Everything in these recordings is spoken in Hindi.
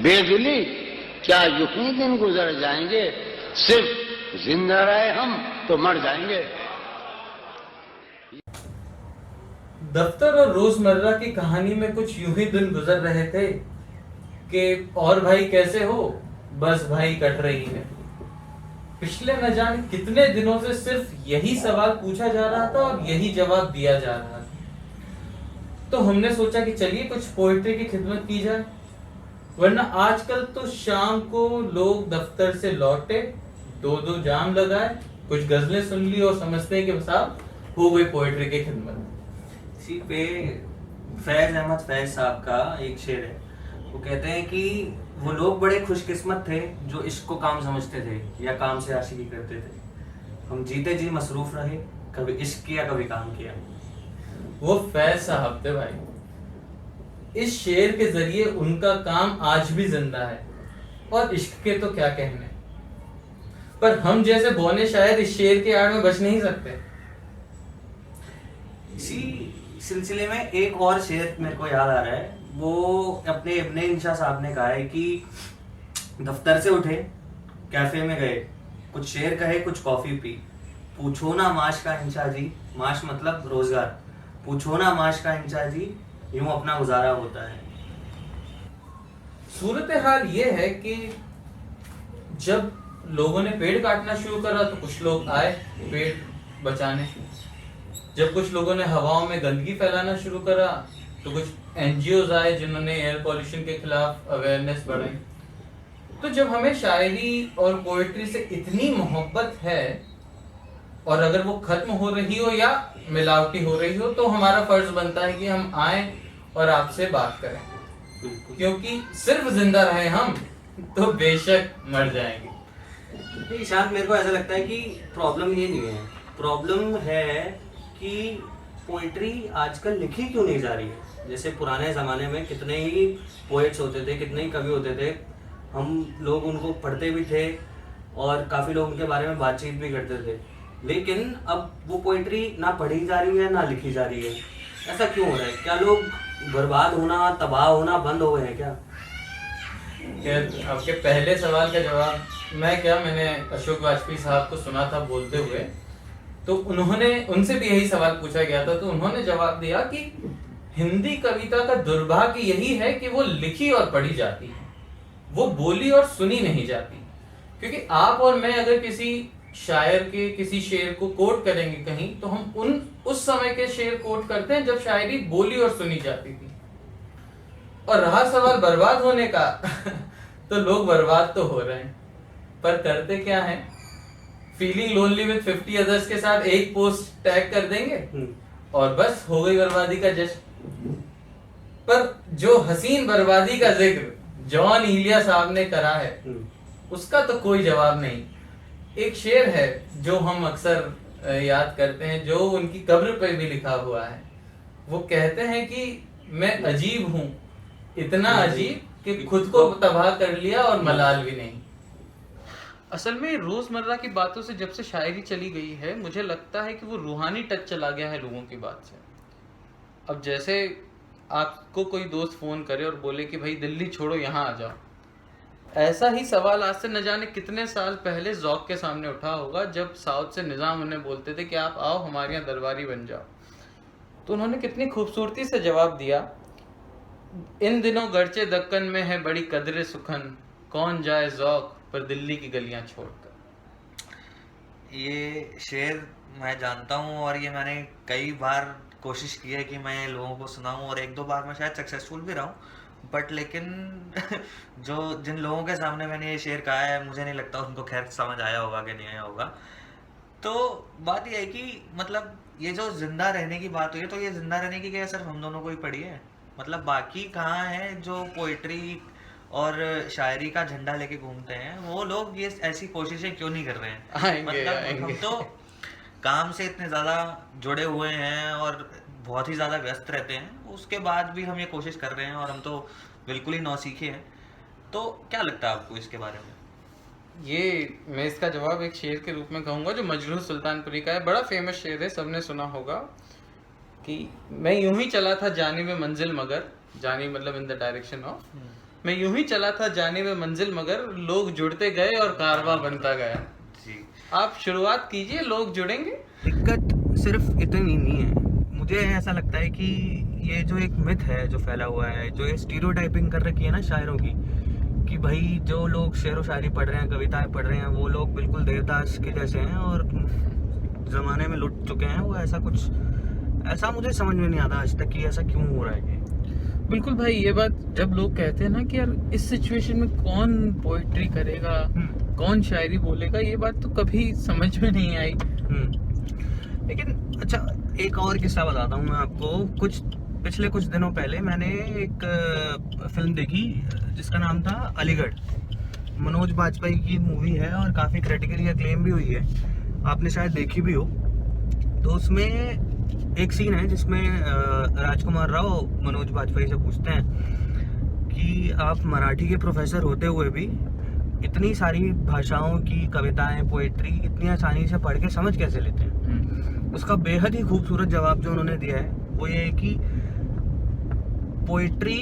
बेदिली, क्या यूं ही दिन गुजर जाएंगे? सिर्फ जिंदा रहे हम तो मर जाएंगे। दफ्तर और रोजमर्रा की कहानी में कुछ यूं ही दिन गुजर रहे थे कि और भाई कैसे हो, बस भाई कट रही है। पिछले न जाने कितने दिनों से सिर्फ यही सवाल पूछा जा रहा था और यही जवाब दिया जा रहा था। तो हमने सोचा कि चलिए कुछ पोएट्री की खिदमत की जाए, वरना आजकल तो शाम को लोग दफ्तर से लौटे, दो दो जाम लगाए, कुछ गजलें सुन ली और समझते हैं कि साहब हो गई पोएट्री की खिदमत। इसी पे फैज अहमद फैज साहब का एक शेर है। वो कहते हैं कि वो लोग बड़े खुशकिस्मत थे जो इश्क को काम समझते थे या काम से आशिकी करते थे। हम जीते जी मसरूफ रहे, कभी इश्क किया कभी काम किया। वो फैज साहब थे भाई। इस शेर के जरिए उनका काम आज भी जिंदा है, और इश्क के तो क्या कहने, पर हम जैसे बौने शायर इस शेर के आड़ में बच नहीं सकते। इसी सिलसिले में एक और शेर मेरे को याद आ रहा है। वो अपने इब्ने इंशा साहब ने कहा है कि दफ्तर से उठे, कैफे में गए, कुछ शेर कहे कुछ कॉफी पी, पूछो ना माश का इंशा जी, माश मतलब रोजगार, पूछो ना माश का इंशा जी, यूं अपना गुजारा होता है। सूरत हाल ये है कि जब लोगों ने पेड़ काटना शुरू करा तो कुछ लोग आए पेड़ बचाने। जब कुछ लोगों ने हवाओं में गंदगी फैलाना शुरू करा तो कुछ एनजीओज आए जिन्होंने एयर पॉल्यूशन के खिलाफ अवेयरनेस बढ़ाई। तो जब हमें शायरी और पोएट्री से इतनी मोहब्बत है, और अगर वो खत्म हो रही हो या मिलावटी हो रही हो, तो हमारा फर्ज बनता है कि हम आए और आपसे बात करें, क्योंकि सिर्फ जिंदा रहे हम तो बेशक मर जाएंगे। ईशान, मेरे को ऐसा लगता है कि प्रॉब्लम ये नहीं है, प्रॉब्लम है कि पोइट्री आजकल लिखी क्यों नहीं जा रही है। जैसे पुराने ज़माने में कितने ही पोएट्स होते थे, कितने ही कवि होते थे, हम लोग उनको पढ़ते भी थे और काफ़ी लोग उनके बारे में बातचीत भी करते थे। लेकिन अब वो पोइट्री ना पढ़ी जा रही है ना लिखी जा रही है। ऐसा क्यों हो रहा है? क्या लोग बर्बाद होना, तबाह होना बंद हो गए हैं क्या? आपके पहले सवाल का जवाब मैंने अशोक वाजपेयी साहब को सुना था बोलते हुए, तो उनसे भी यही सवाल पूछा गया था, तो उन्होंने जवाब दिया कि हिंदी कविता का दुर्भाग्य यही है कि वो लिखी और पढ़ी जाती है, वो बोली और सुनी नहीं जाती। क्योंकि आप और मैं अगर किसी शायर के किसी शेर को कोट करेंगे कहीं, तो हम उस समय के शेर कोट करते हैं जब शायरी बोली और सुनी जाती थी। और रहा सवाल बर्बाद होने का तो लोग बर्बाद तो हो रहे हैं, पर करते क्या हैं? फीलिंग लोनली विद 50 अदर्स के साथ एक पोस्ट टैग कर देंगे और बस हो गई बर्बादी का जश्न। पर जो हसीन बर्बादी का जिक्र जॉन इलिया साहब ने करा है, उसका तो कोई जवाब नहीं। एक शेर है जो हम अक्सर याद करते हैं, जो उनकी कब्र पे भी लिखा हुआ है। वो कहते हैं कि मैं अजीब हूं, इतना अजीब कि खुद को तबाह कर लिया और मलाल भी नहीं। असल में रोजमर्रा की बातों से जब से शायरी चली गई है, मुझे लगता है कि वो रूहानी टच चला गया है लोगों की बात से। अब जैसे आपको कोई दोस्त फोन करे और बोले कि भाई दिल्ली छोड़ो यहाँ आ जाओ, ऐसा ही सवाल आज से न जाने कितने साल पहले ज़ौक़ के सामने उठा होगा, जब साउथ से निज़ाम उन्हें बोलते थे कि आप आओ हमारे यहाँ दरबारी बन जाओ। तो उन्होंने कितनी खूबसूरती से जवाब दिया, इन दिनों गर्चे दक्कन में है बड़ी कदरे सुखन, कौन जाए ज़ौक़ पर दिल्ली की गलियां छोड़कर। ये शेर मैं जानता हूँ और ये मैंने कई बार कोशिश की है कि मैं लोगों को सुनाऊं, और एक दो बार मैं शायद सक्सेसफुल भी रहा हूँ, बट लेकिन जिन लोगों के सामने मैंने ये शेर कहा है, मुझे नहीं लगता उनको खैर समझ आया होगा कि नहीं आया होगा। तो बात यह है कि मतलब ये जो जिंदा रहने की बात हुई है, तो ये जिंदा रहने की क्या सिर्फ हम दोनों को ही पड़ी है? मतलब बाकी कहाँ है जो पोइट्री और शायरी का झंडा लेके घूमते हैं? वो लोग ये ऐसी कोशिशें क्यों नहीं कर रहे हैं? मतलब हम तो काम से इतने ज़्यादा जुड़े हुए हैं और बहुत ही ज़्यादा व्यस्त रहते हैं, उसके बाद भी हम ये कोशिश कर रहे हैं और हम तो बिल्कुल ही नौसीखे हैं। तो क्या लगता है आपको इसके बारे में? मैं इसका जवाब एक शेर के रूप में कहूँगा जो मजरूह सुल्तानपुरी का है। बड़ा फेमस शेर है, सबने सुना होगा कि मैं यूं ही चला था जानिब मंजिल मगर, जानी मतलब इन द डायरेक्शन ऑफ, मैं यूं ही चला था जाने में मंजिल, मगर लोग जुड़ते गए और कारवां बनता गया। जी। आप शुरुआत कीजिए, लोग जुड़ेंगे। दिक्कत सिर्फ इतनी नहीं है, मुझे ऐसा लगता है कि ये जो एक मिथ है जो फैला हुआ है, जो ये स्टीरियोटाइपिंग कर रखी है ना शायरों की, कि भाई जो लोग शेर व शायरी पढ़ रहे हैं, कविताएं पढ़ रहे हैं, वो लोग बिल्कुल देवदास के जैसे हैं और ज़माने में लुट चुके हैं। वो ऐसा कुछ, ऐसा मुझे समझ में नहीं आता आज तक कि ऐसा क्यों हो रहा है। बिल्कुल भाई, ये बात जब लोग कहते हैं ना कि यार इस सिचुएशन में कौन पोएट्री करेगा, कौन शायरी बोलेगा, ये बात तो कभी समझ में नहीं आई। लेकिन अच्छा, एक और किस्सा बताता हूँ मैं आपको। पिछले कुछ दिनों पहले मैंने एक फिल्म देखी जिसका नाम था अलीगढ़। मनोज बाजपेयी की मूवी है और काफ़ी क्रिटिकली अक्लेम भी हुई है, आपने शायद देखी भी हो। तो उसमें एक सीन है जिसमें राजकुमार राव मनोज बाजपेयी से पूछते हैं कि आप मराठी के प्रोफेसर होते हुए भी इतनी सारी भाषाओं की कविताएं, पोएट्री इतनी आसानी से पढ़ के समझ कैसे लेते हैं। उसका बेहद ही खूबसूरत जवाब जो उन्होंने दिया है वो ये है कि पोएट्री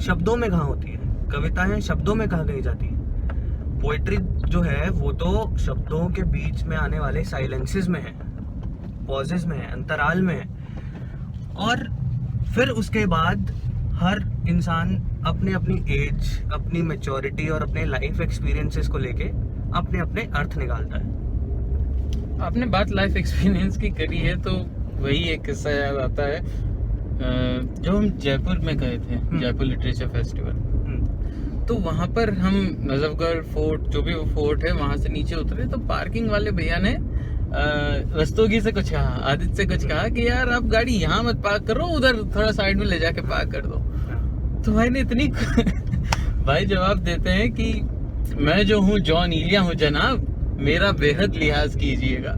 शब्दों में कहाँ होती है, कविताएं शब्दों में कहाँ कही जाती है। पोएट्री जो है वो तो शब्दों के बीच में आने वाले साइलेंसेस में है, पॉजेस में है, अंतराल में है। और फिर उसके बाद हर इंसान अपने अपनी एज, अपनी मैच्योरिटी और अपने लाइफ एक्सपीरियंसेस को लेके अपने अपने अर्थ निकालता है। आपने बात लाइफ एक्सपीरियंस की करी है तो वही एक किस्सा याद आता है। जो हम जयपुर में गए थे, जयपुर लिटरेचर फेस्टिवल, तो वहाँ पर हम नजफगढ़ फोर्ट, जो भी वो फोर्ट है, वहाँ से नीचे उतरे तो पार्किंग वाले भैया ने रस्तोगी से कुछ कहा, आदित्य से कुछ कहा कि यार आप गाड़ी यहाँ मत पार्क करो, उधर थोड़ा साइड में ले जाके पार्क कर दो। तो भाई ने इतनी भाई जवाब देते हैं कि मैं जो हूँ जॉन इलिया हूँ जनाब, मेरा बेहद लिहाज कीजिएगा।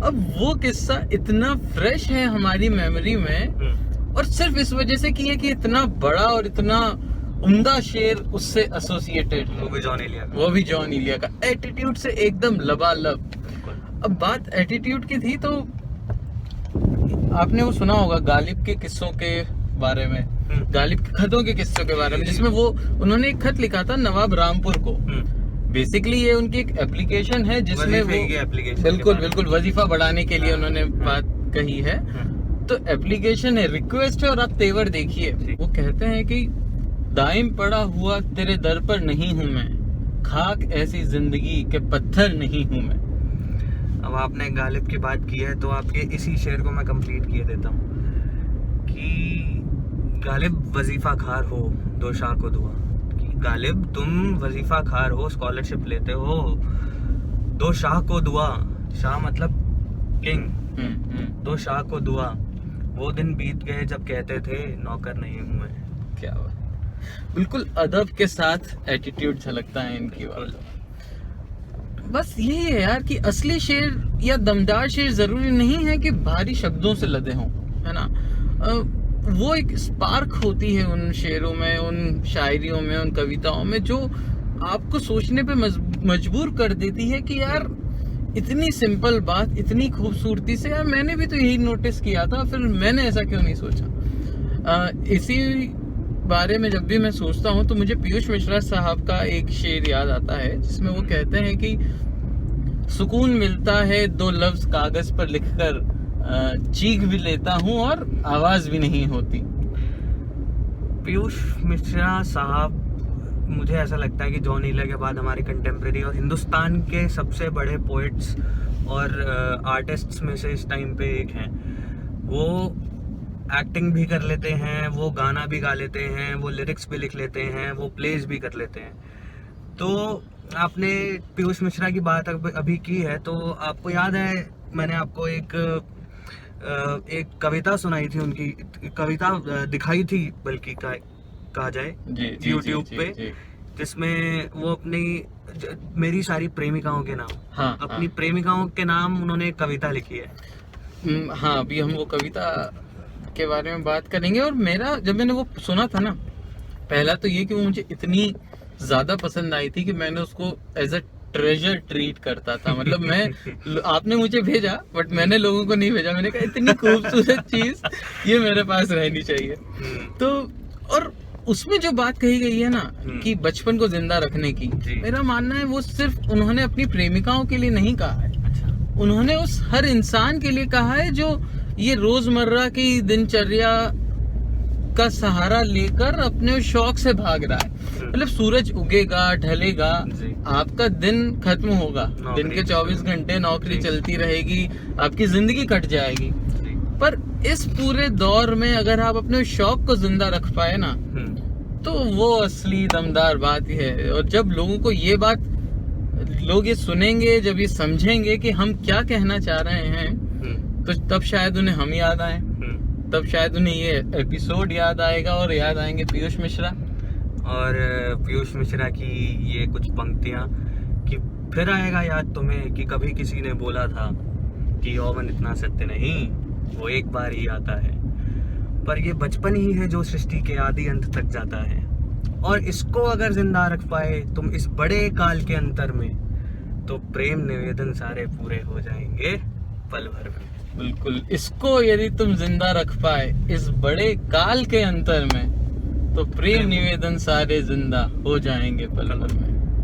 अब वो किस्सा इतना फ्रेश है हमारी मेमोरी में, और सिर्फ इस वजह से कि इतना बड़ा और इतना उम्दा शेर उससे एसोसिएटेड, वो भी जॉन इलिया का एटीट्यूड से एकदम लबालब। अब बात एटीट्यूड की थी तो आपने वो सुना होगा गालिब के किस्सों के बारे में, गालिब के खतों के किस्सों के बारे में, जिसमें वो उन्होंने एक खत लिखा था नवाब रामपुर को। बेसिकली ये उनकी एक एप्लीकेशन है जिसमें वो बिल्कुल वजीफा बढ़ाने के लिए उन्होंने बात कही है। तो एप्लीकेशन है, रिक्वेस्ट है, और आप तेवर देखिए। वो कहते हैं कि दाइम पड़ा हुआ तेरे दर पर नहीं हूँ मैं, खाक ऐसी जिंदगी के पत्थर नहीं हूँ मैं। अब आपने गालिब की बात की है तो आपके इसी शेर को मैं कंप्लीट किए देता हूँ कि गालिब वजीफा खार हो दो शाह को दुआ, कि गालिब तुम वजीफा खार हो, स्कॉलरशिप लेते हो, दो शाह को दुआ, शाह मतलब किंग, दो शाह को दुआ, वो दिन बीत गए जब कहते थे नौकर नहीं हूँ मैं। क्या बात, बिल्कुल अदब के साथ एटीट्यूड झलकता है इनकी बात। बस यही है यार कि असली शेर या दमदार शेर जरूरी नहीं है कि भारी शब्दों से लदे हों, है ना। वो एक स्पार्क होती है उन शेरों में, उन शायरियों में, उन कविताओं में, जो आपको सोचने पे मजबूर कर देती है कि यार इतनी सिंपल बात इतनी खूबसूरती से, यार मैंने भी तो यही नोटिस किया था, फिर मैंने ऐसा क्यों नहीं सोचा। इसी बारे में जब भी मैं सोचता हूँ तो मुझे पीयूष मिश्रा साहब का एक शेर याद आता है जिसमें वो कहते हैं कि सुकून मिलता है दो लफ्ज कागज पर लिखकर, चीख भी लेता हूँ और आवाज भी नहीं होती। पीयूष मिश्रा साहब, मुझे ऐसा लगता है कि जॉन इलिया के बाद हमारे कंटेम्प्रेरी और हिंदुस्तान के सबसे बड़े पोइट्स और आर्टिस्ट्स में से इस टाइम पे एक हैं। वो एक्टिंग भी कर लेते हैं, वो गाना भी गा लेते हैं, वो लिरिक्स भी लिख लेते हैं, वो प्लेज भी कर लेते हैं। तो आपने पीयूष मिश्रा की बात अभी की है तो आपको याद है मैंने आपको एक कविता सुनाई थी, उनकी कविता दिखाई थी बल्कि कहा जाए यूट्यूब पे, जिसमें वो अपनी मेरी सारी प्रेमिकाओं के नाम, अपनी प्रेमिकाओं के नाम उन्होंने कविता लिखी है। हाँ, अभी हम वो कविता के बारे में बात करेंगे। और मेरा जब मैंने वो सुना था ना, पहला तो ये कि वो मुझे इतनी ज्यादा पसंद आई थी कि मैंने उसको एज अ ट्रेजर ट्रीट करता था। मतलब मैं, आपने मुझे भेजा बट मैंने लोगों को नहीं भेजा, मैंने कहा इतनी खूबसूरत चीज ये मेरे पास रहनी चाहिए। तो और उसमें जो बात कही गई है ना कि बचपन को जिंदा रखने की, जी। मेरा मानना है वो सिर्फ उन्होंने अपनी प्रेमिकाओं के लिए नहीं कहा है, अच्छा। उन्होंने उस हर इंसान के लिए कहा है जो ये रोजमर्रा की दिनचर्या का सहारा लेकर अपने उस शौक से भाग रहा है। मतलब सूरज उगेगा, ढलेगा, जी। आपका दिन खत्म होगा, दिन के 24 घंटे नौकरी चलती रहेगी, आपकी जिंदगी कट जाएगी। जी। पर इस पूरे दौर में अगर आप अपने उस शौक को जिंदा रख पाए ना, तो वो असली दमदार बात ही है। और जब लोगों को ये बात, लोग ये सुनेंगे, जब ये समझेंगे कि हम क्या कहना चाह रहे हैं, तो तब शायद उन्हें हम याद आए, तब शायद उन्हें ये एपिसोड याद आएगा और याद आएंगे पीयूष मिश्रा। और पीयूष मिश्रा की ये कुछ पंक्तियां कि फिर आएगा याद तुम्हें कि कभी किसी ने बोला था कि यौवन इतना सत्य नहीं, वो एक बार ही आता है, पर ये बचपन ही है जो सृष्टि के आदि अंत तक जाता है, और इसको अगर जिंदा रख पाए तुम इस बड़े काल के अंतर में, तो प्रेम निवेदन सारे पूरे हो जाएंगे पल भर में। बिल्कुल, इसको यदि तुम जिंदा रख पाए इस बड़े काल के अंतर में, तो प्रेम निवेदन सारे जिंदा हो जाएंगे पल भर में।